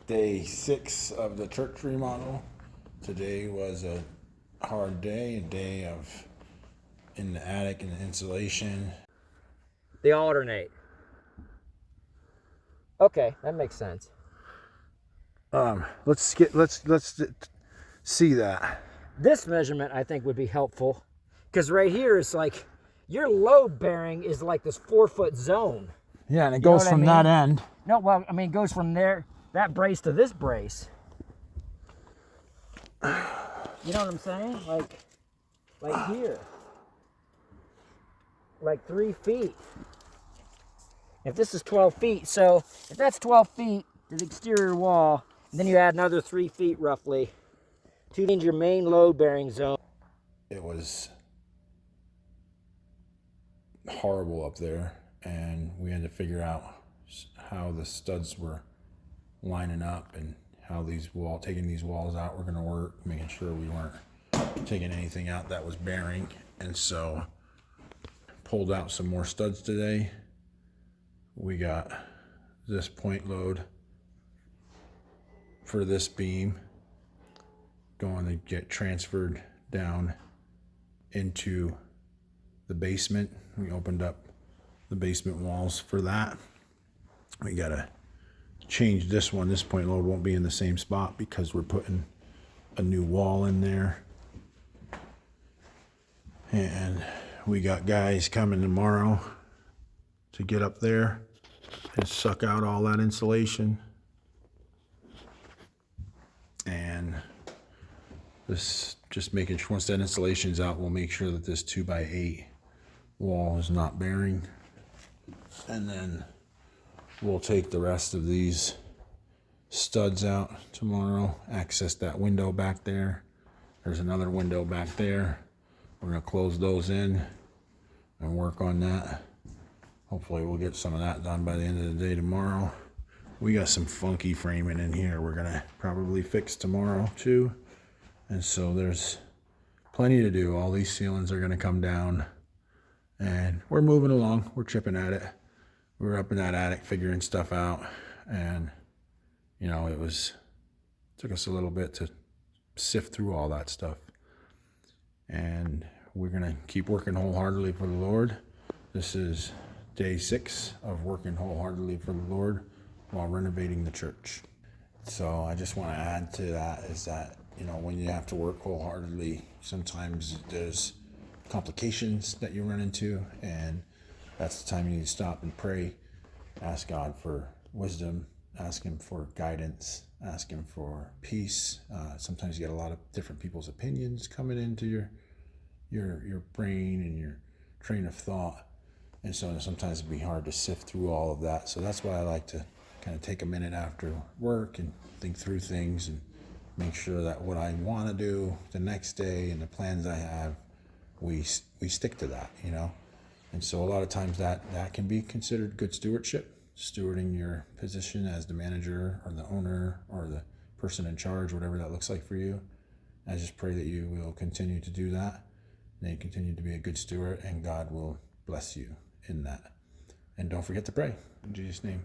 Day 6 of the church remodel. Today was a hard day, a day of in the attic and the insulation. They alternate. Okay, that makes sense. Let's see that. This measurement I think would be helpful because right here is like your load bearing is like this 4-foot zone. Yeah, and it goes from that end. No, well, I mean, it goes from there, that brace to this brace. You know what I'm saying? Like here. Like 3 feet. If this is 12 feet, so if that's 12 feet to the exterior wall, and then you add another 3 feet roughly to your main load bearing zone. It was horrible up there, and we had to figure out how the studs were lining up and how taking these walls out were going to work, making sure we weren't taking anything out that was bearing. And so pulled out some more studs today. We got this point load for this beam going to get transferred down into the basement. We opened up the basement walls for that. We gotta change this one. This point load won't be in the same spot because we're putting a new wall in there. And we got guys coming tomorrow to get up there and suck out all that insulation. And this, just making sure once that insulation's out, we'll make sure that this 2x8 wall is not bearing. And then we'll take the rest of these studs out tomorrow, access that window back there. There's another window back there. We're gonna close those in and work on that. Hopefully we'll get some of that done by the end of the day tomorrow. We got some funky framing in here we're gonna probably fix tomorrow too. And so there's plenty to do. All these ceilings are gonna come down and we're moving along. We're chipping at it. We were up in that attic figuring stuff out, and you know, took us a little bit to sift through all that stuff. And we're gonna keep working wholeheartedly for the Lord. This is day 6 of working wholeheartedly for the Lord while renovating the church. So I just want to add to that is that, you know, when you have to work wholeheartedly, sometimes there's complications that you run into, and that's the time you need to stop and pray. Ask God for wisdom, ask him for guidance, ask him for peace. Sometimes you get a lot of different people's opinions coming into your brain and your train of thought. And so sometimes it'd be hard to sift through all of that. So that's why I like to kind of take a minute after work and think through things and make sure that what I want to do the next day and the plans I have, we stick to that, you know. And so a lot of times that can be considered good stewardship, stewarding your position as the manager or the owner or the person in charge, whatever that looks like for you. I just pray that you will continue to do that, and you continue to be a good steward, and God will bless you in that. And don't forget to pray. In Jesus' name.